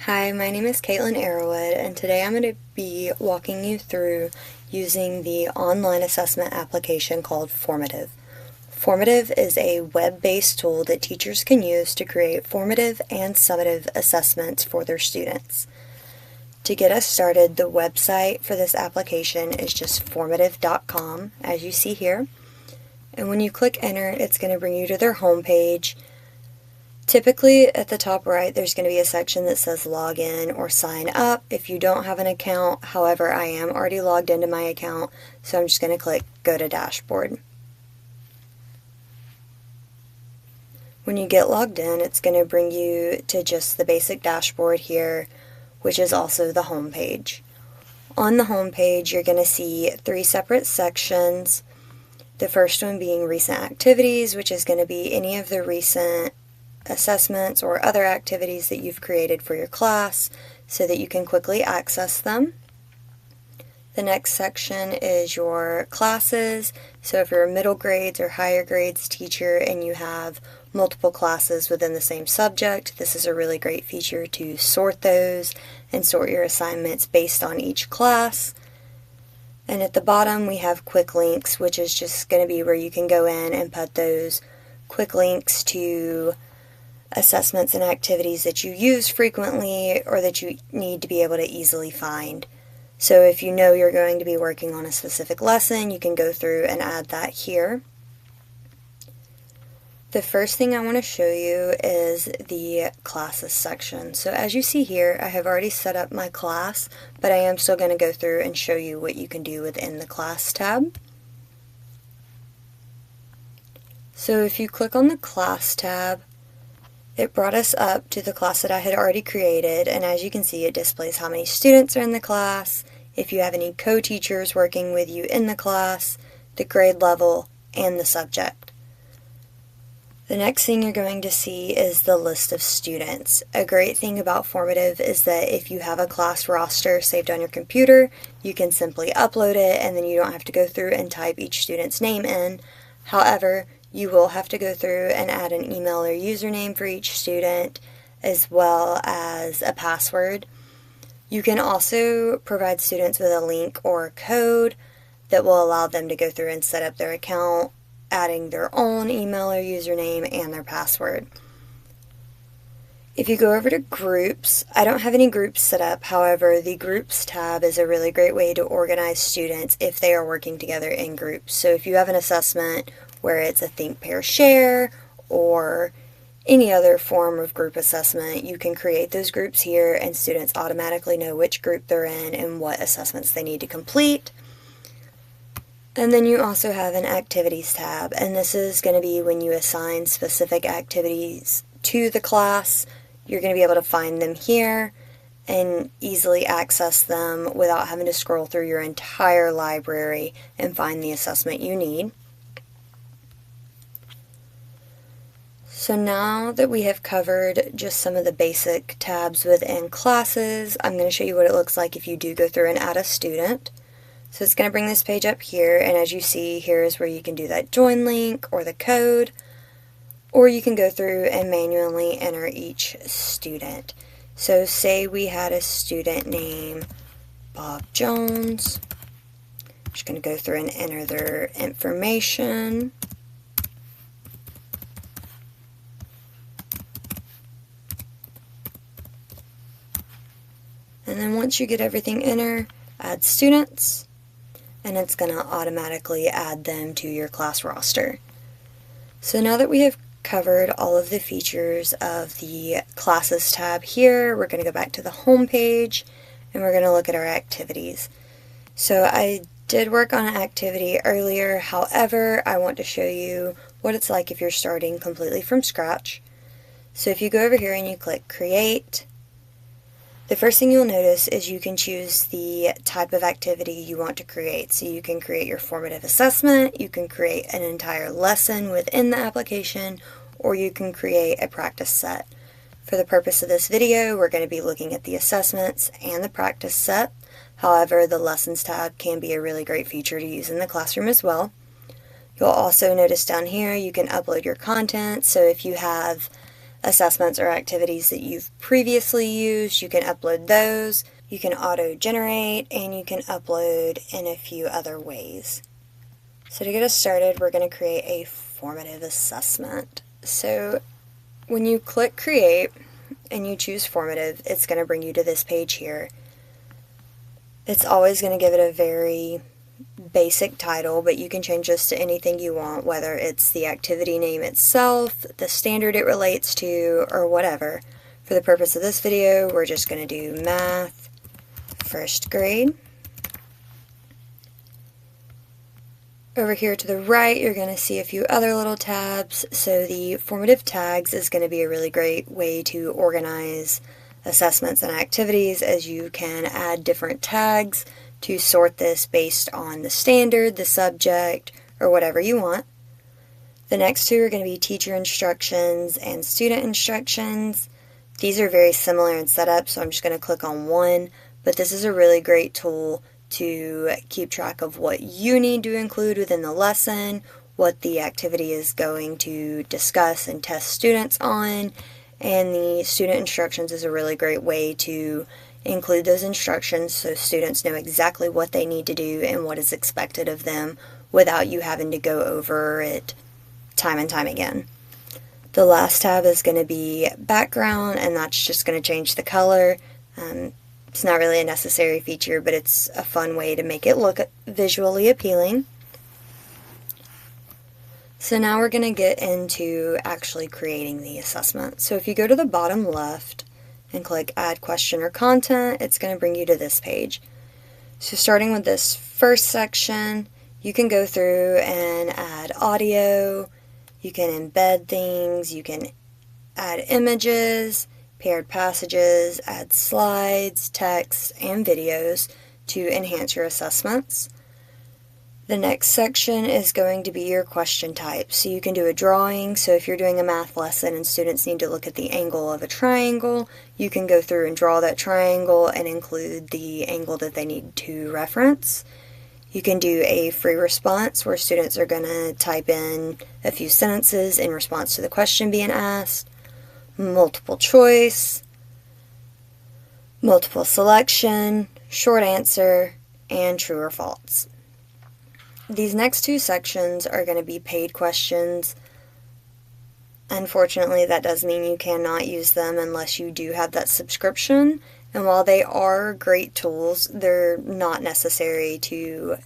Hi, my name is Caitlin Arrowwood, and today I'm going to be walking you through using the online assessment application called Formative. Formative is a web-based tool that teachers can use to create formative and summative assessments for their students. To get us started, the website for this application is just formative.com, as you see here. And when you click enter, it's going to bring you to their homepage. Typically, at the top right, there's going to be a section that says log in or sign up if you don't have an account. However, I am already logged into my account, so I'm just going to click go to dashboard. When you get logged in, it's going to bring you to just the basic dashboard here, which is also the home page. On the home page, you're going to see three separate sections. The first one being recent activities, which is going to be any of the recent assessments or other activities that you've created for your class so that you can quickly access them. The next section is your classes. So if you're a middle grades or higher grades teacher and you have multiple classes within the same subject, this is a really great feature to sort those and sort your assignments based on each class. And at the bottom we have quick links, which is just going to be where you can go in and put those quick links to assessments and activities that you use frequently or that you need to be able to easily find. So if you know you're going to be working on a specific lesson, you can go through and add that here. The first thing I want to show you is the classes section. So as you see here, I have already set up my class, but I am still going to go through and show you what you can do within the class tab. So if you click on the class tab, it brought us up to the class that I had already created, and as you can see, it displays how many students are in the class, if you have any co-teachers working with you in the class, the grade level, and the subject. The next thing you're going to see is the list of students. A great thing about Formative is that if you have a class roster saved on your computer, you can simply upload it and then you don't have to go through and type each student's name in. However, you will have to go through and add an email or username for each student, as well as a password. You can also provide students with a link or a code that will allow them to go through and set up their account, adding their own email or username and their password. If you go over to groups, I don't have any groups set up. However, the groups tab is a really great way to organize students if they are working together in groups. So if you have an assessment where it's a think, pair, share, or any other form of group assessment, you can create those groups here and students automatically know which group they're in and what assessments they need to complete. And then you also have an activities tab, and this is going to be when you assign specific activities to the class. You're going to be able to find them here and easily access them without having to scroll through your entire library and find the assessment you need. So now that we have covered just some of the basic tabs within classes, I'm going to show you what it looks like if you do go through and add a student. So it's going to bring this page up here, and as you see, here is where you can do that join link or the code, or you can go through and manually enter each student. So say we had a student named Bob Jones. I'm just going to go through and enter their information. And then once you get everything entered, add students, and it's going to automatically add them to your class roster. So now that we have covered all of the features of the classes tab here, we're going to go back to the home page and we're going to look at our activities. So I did work on an activity earlier, however, I want to show you what it's like if you're starting completely from scratch. So if you go over here and you click create, the first thing you'll notice is you can choose the type of activity you want to create. So you can create your formative assessment, you can create an entire lesson within the application, or you can create a practice set. For the purpose of this video, we're going to be looking at the assessments and the practice set. However, the lessons tab can be a really great feature to use in the classroom as well. You'll also notice down here you can upload your content. So if you have assessments or activities that you've previously used. You can upload those, you can auto-generate, and you can upload in a few other ways. So to get us started, we're going to create a formative assessment. So when you click Create and you choose Formative, it's going to bring you to this page here. It's always going to give it a very basic title, but you can change this to anything you want, whether it's the activity name itself, the standard it relates to, or whatever. For the purpose of this video, we're just going to do Math First Grade. Over here to the right, you're going to see a few other little tabs. So the formative tags is going to be a really great way to organize assessments and activities, as you can add different tags to sort this based on the standard, the subject, or whatever you want. The next two are going to be teacher instructions and student instructions. These are very similar in setup, so I'm just going to click on one, but this is a really great tool to keep track of what you need to include within the lesson, what the activity is going to discuss and test students on, and the student instructions is a really great way to include those instructions so students know exactly what they need to do and what is expected of them without you having to go over it time and time again. The last tab is going to be background, and that's just going to change the color. It's not really a necessary feature, but it's a fun way to make it look visually appealing. So now we're going to get into actually creating the assessment. So if you go to the bottom left and click Add Question or Content, it's going to bring you to this page. So starting with this first section, you can go through and add audio, you can embed things, you can add images, paired passages, add slides, text, and videos to enhance your assessments. The next section is going to be your question type. So you can do a drawing. So if you're doing a math lesson and students need to look at the angle of a triangle, you can go through and draw that triangle and include the angle that they need to reference. You can do a free response where students are going to type in a few sentences in response to the question being asked. Multiple choice, multiple selection, short answer, and true or false. These next two sections are going to be paid questions. Unfortunately, that does mean you cannot use them unless you do have that subscription. And while they are great tools, they're not necessary to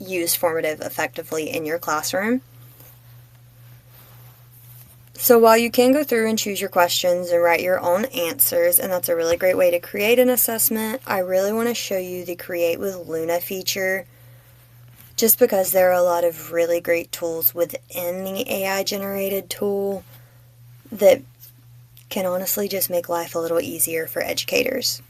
use formative effectively in your classroom. So while you can go through and choose your questions and write your own answers, and that's a really great way to create an assessment, I really want to show you the Create with Luna feature, just because there are a lot of really great tools within the AI generated tool that can honestly just make life a little easier for educators.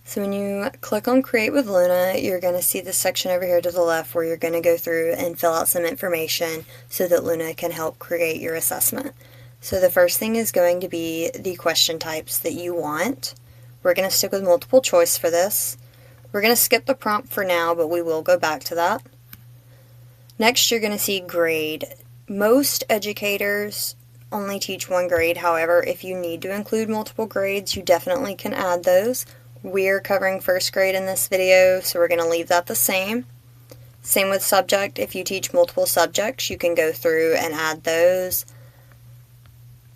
So when you click on Create with Luna, you're going to see this section over here to the left where you're going to go through and fill out some information so that Luna can help create your assessment. So the first thing is going to be the question types that you want. We're going to stick with multiple choice for this. We're going to skip the prompt for now, but we will go back to that. Next, you're going to see grade. Most educators only teach one grade. However, if you need to include multiple grades, you definitely can add those. We're covering first grade in this video, so we're going to leave that the same. Same with subject. If you teach multiple subjects, you can go through and add those.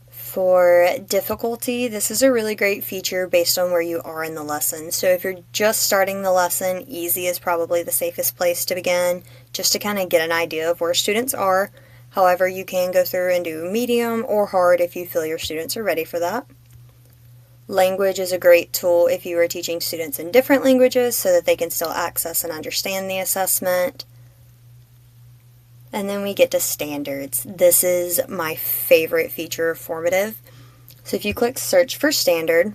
For difficulty, this is a really great feature based on where you are in the lesson. So if you're just starting the lesson, easy is probably the safest place to begin, just to kind of get an idea of where students are. However, you can go through and do medium or hard if you feel your students are ready for that. Language is a great tool if you are teaching students in different languages so that they can still access and understand the assessment. And then we get to standards. This is my favorite feature of Formative. So if you click search for standard,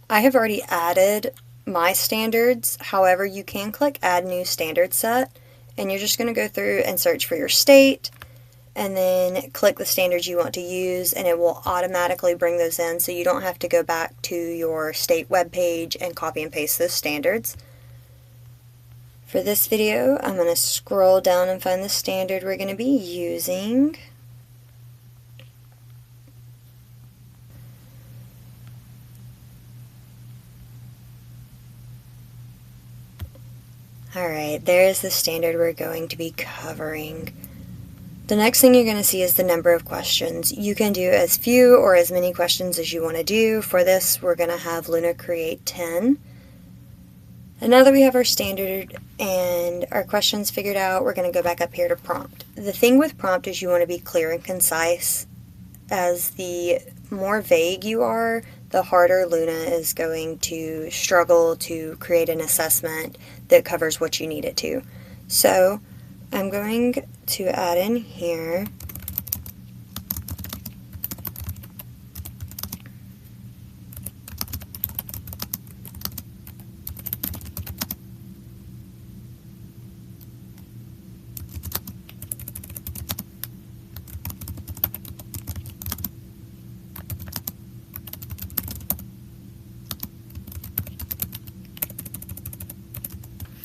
I have already added my standards. However, you can click add new standard set, and you're just going to go through and search for your state, and then click the standards you want to use, and it will automatically bring those in, so you don't have to go back to your state webpage and copy and paste those standards. For this video, I'm going to scroll down and find the standard we're going to be using. Alright, there is the standard we're going to be covering. The next thing you're going to see is the number of questions. You can do as few or as many questions as you want to do. For this, we're going to have Luna create 10. And now that we have our standard and our questions figured out, we're going to go back up here to prompt. The thing with prompt is you want to be clear and concise. As the more vague you are, the harder Luna is going to struggle to create an assessment that covers what you need it to. So I'm going to add in here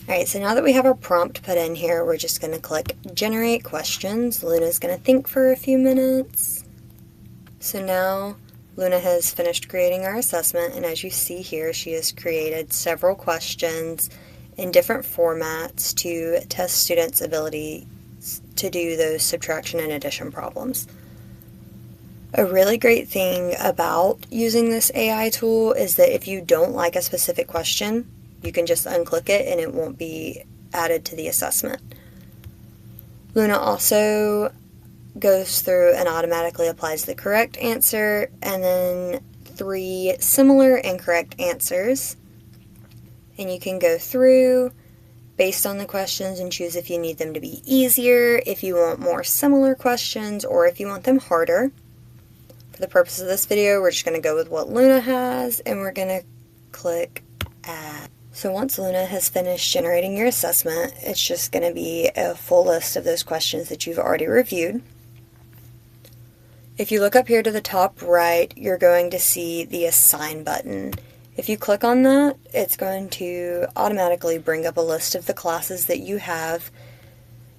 Alright, so now that we have our prompt put in here, we're just going to click Generate Questions. Luna's going to think for a few minutes. So now Luna has finished creating our assessment, and as you see here, she has created several questions in different formats to test students' ability to do those subtraction and addition problems. A really great thing about using this AI tool is that if you don't like a specific question, you can just unclick it and it won't be added to the assessment. Luna also goes through and automatically applies the correct answer and then 3 similar incorrect answers. And you can go through based on the questions and choose if you need them to be easier, if you want more similar questions, or if you want them harder. For the purpose of this video, we're just going to go with what Luna has, and we're going to click Add. So once Luna has finished generating your assessment, it's just going to be a full list of those questions that you've already reviewed. If you look up here to the top right, you're going to see the Assign button. If you click on that, it's going to automatically bring up a list of the classes that you have.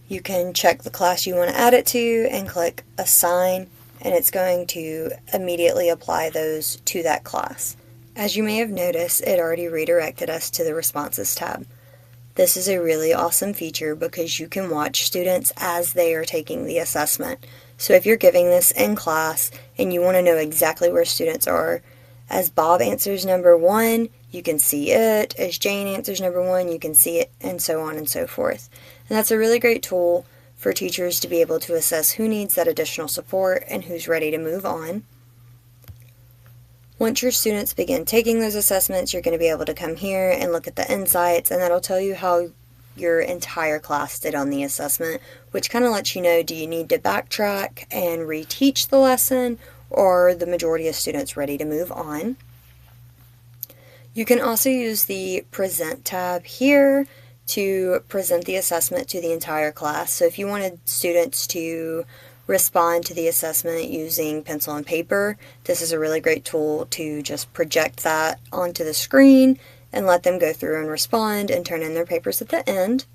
You can check the class you want to add it to and click Assign, and it's going to immediately apply those to that class. As you may have noticed, it already redirected us to the Responses tab. This is a really awesome feature because you can watch students as they are taking the assessment. So if you're giving this in class and you want to know exactly where students are, as Bob answers number 1, you can see it. As Jane answers number 1, you can see it, and so on and so forth. And that's a really great tool for teachers to be able to assess who needs that additional support and who's ready to move on. Once your students begin taking those assessments, you're going to be able to come here and look at the insights, and that'll tell you how your entire class did on the assessment, which kind of lets you know, do you need to backtrack and reteach the lesson, or are the majority of students ready to move on? You can also use the Present tab here to present the assessment to the entire class. So if you wanted students to respond to the assessment using pencil and paper, this is a really great tool to just project that onto the screen and let them go through and respond and turn in their papers at the end.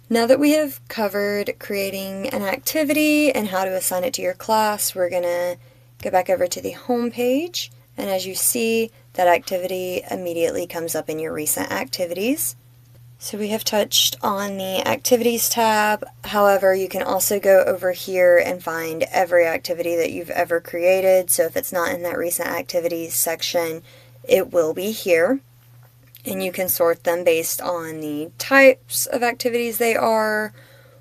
Now that we have covered creating an activity and how to assign it to your class, we're going to go back over to the home page, and as you see, that activity immediately comes up in your recent activities. So we have touched on the Activities tab. However, you can also go over here and find every activity that you've ever created. So if it's not in that Recent Activities section, it will be here. And you can sort them based on the types of activities they are,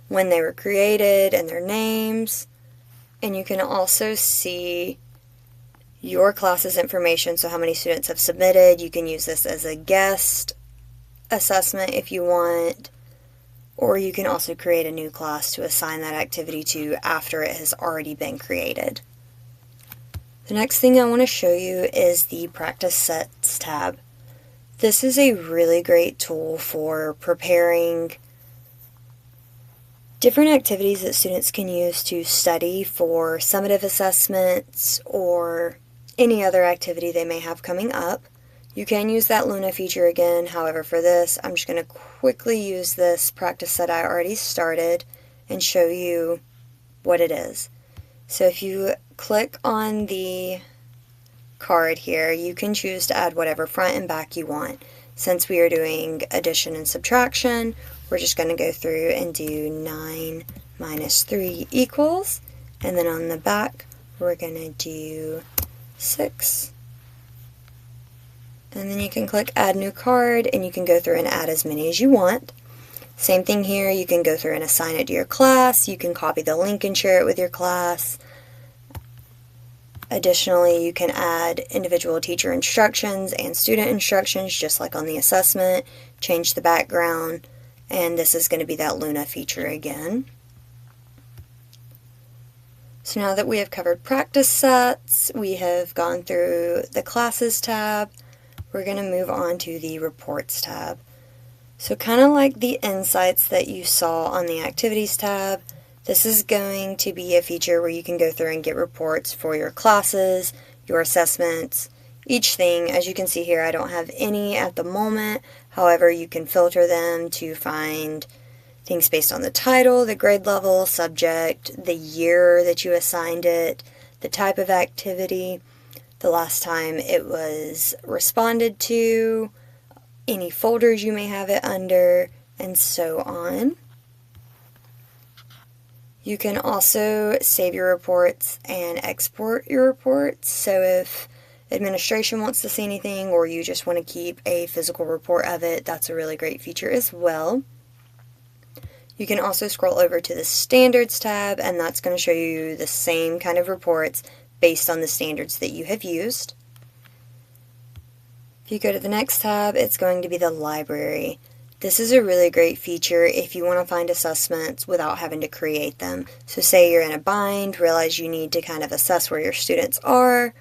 when they were created, and their names. And you can also see your class's information, so how many students have submitted. You can use this as a guest assessment if you want, or you can also create a new class to assign that activity to after it has already been created. The next thing I want to show you is the Practice Sets tab. This is a really great tool for preparing different activities that students can use to study for summative assessments or any other activity they may have coming up. You can use that Luna feature again, however for this, I'm just going to quickly use this practice set I already started and show you what it is. So if you click on the card here, you can choose to add whatever front and back you want. Since we are doing addition and subtraction, we're just going to go through and do 9 minus 3 equals, and then on the back we're going to do 6. And then you can click add new card, and you can go through and add as many as you want. Same thing here, you can go through and assign it to your class, you can copy the link and share it with your class. Additionally, you can add individual teacher instructions and student instructions just like on the assessment, change the background, and this is going to be that Luna feature again. So now that we have covered practice sets, we have gone through the classes tab, we're going to move on to the reports tab. So kind of like the insights that you saw on the activities tab, this is going to be a feature where you can go through and get reports for your classes, your assessments, each thing. As you can see here, I don't have any at the moment. However, you can filter them to find things based on the title, the grade level, subject, the year that you assigned it, the type of activity, the last time it was responded to, any folders you may have it under, and so on. You can also save your reports and export your reports. So if administration wants to see anything or you just want to keep a physical report of it, that's a really great feature as well. You can also scroll over to the standards tab, and that's going to show you the same kind of reports based on the standards that you have used. If you go to the next tab, it's going to be the library. This is a really great feature if you want to find assessments without having to create them. So say you're in a bind, realize you need to kind of assess where your students are.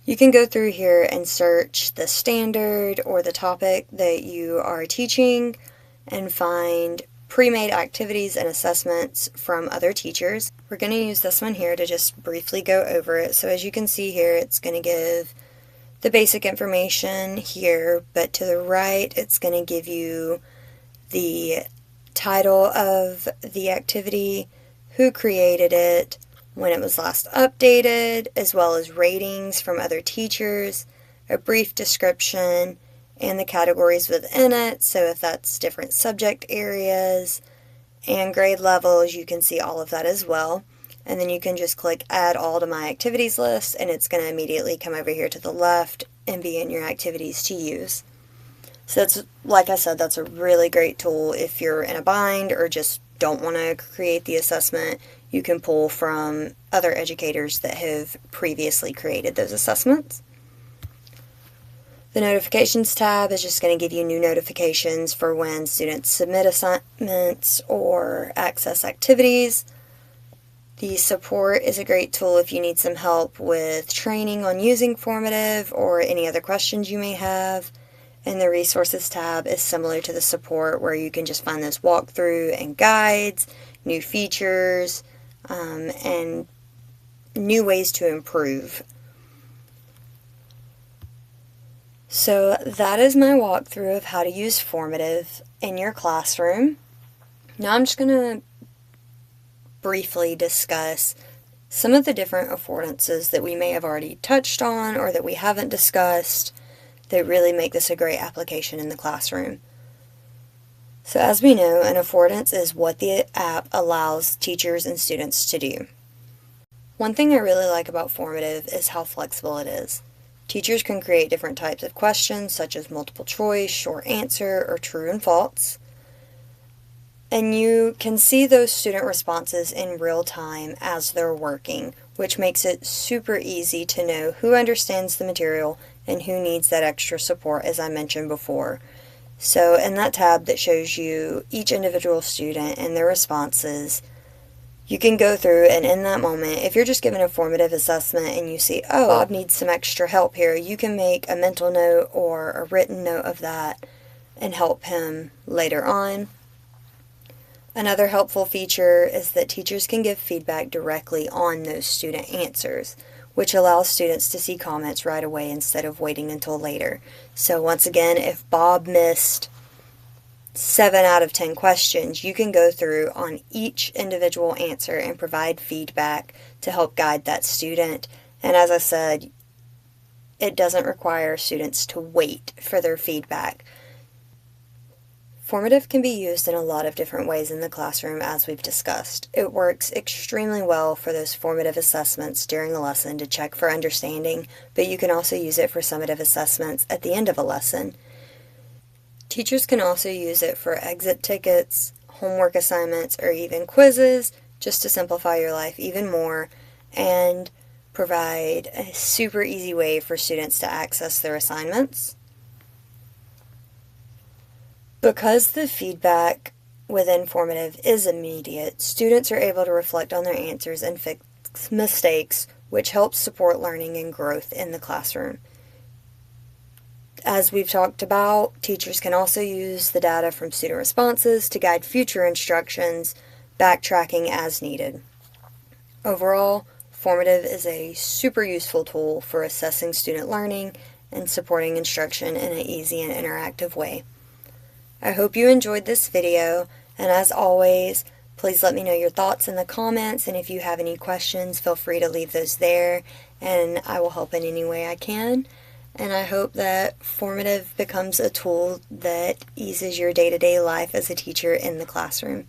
You can go through here and search the standard or the topic that you are teaching and find pre-made activities and assessments from other teachers. We're going to use this one here to just briefly go over it. So as you can see here, it's going to give the basic information here, but to the right it's going to give you the title of the activity, who created it, when it was last updated, as well as ratings from other teachers, a brief description, and the categories within it, so if that's different subject areas and grade levels, you can see all of that as well. And then you can just click add all to my activities list, and it's going to immediately come over here to the left and be in your activities to use. So that's, like I said, that's a really great tool if you're in a bind or just don't want to create the assessment. You can pull from other educators that have previously created those assessments. The notifications tab is just going to give you new notifications for when students submit assignments or access activities. The support is a great tool if you need some help with training on using Formative or any other questions you may have. And the resources tab is similar to the support, where you can just find those walkthrough and guides, new features, and new ways to improve. So that is my walkthrough of how to use Formative in your classroom. Now I'm just going to briefly discuss some of the different affordances that we may have already touched on or that we haven't discussed that really make this a great application in the classroom. So as we know, an affordance is what the app allows teachers and students to do. One thing I really like about Formative is how flexible it is. Teachers can create different types of questions, such as multiple choice, short answer, or true and false. And you can see those student responses in real time as they're working, which makes it super easy to know who understands the material and who needs that extra support, as I mentioned before. So in that tab that shows you each individual student and their responses, you can go through, and in that moment, if you're just given a formative assessment and you see, oh, Bob needs some extra help here, you can make a mental note or a written note of that and help him later on. Another helpful feature is that teachers can give feedback directly on those student answers, which allows students to see comments right away instead of waiting until later. So once again, if Bob missed 7 out of 10 questions, you can go through on each individual answer and provide feedback to help guide that student. And as I said, it doesn't require students to wait for their feedback. Formative can be used in a lot of different ways in the classroom, as we've discussed. It works extremely well for those formative assessments during a lesson to check for understanding, but you can also use it for summative assessments at the end of a lesson. Teachers can also use it for exit tickets, homework assignments, or even quizzes, just to simplify your life even more and provide a super easy way for students to access their assignments. Because the feedback within Formative is immediate, students are able to reflect on their answers and fix mistakes, which helps support learning and growth in the classroom. As we've talked about, teachers can also use the data from student responses to guide future instructions, backtracking as needed. Overall, Formative is a super useful tool for assessing student learning and supporting instruction in an easy and interactive way. I hope you enjoyed this video, and as always, please let me know your thoughts in the comments, and if you have any questions, feel free to leave those there, and I will help in any way I can. And I hope that Formative becomes a tool that eases your day-to-day life as a teacher in the classroom.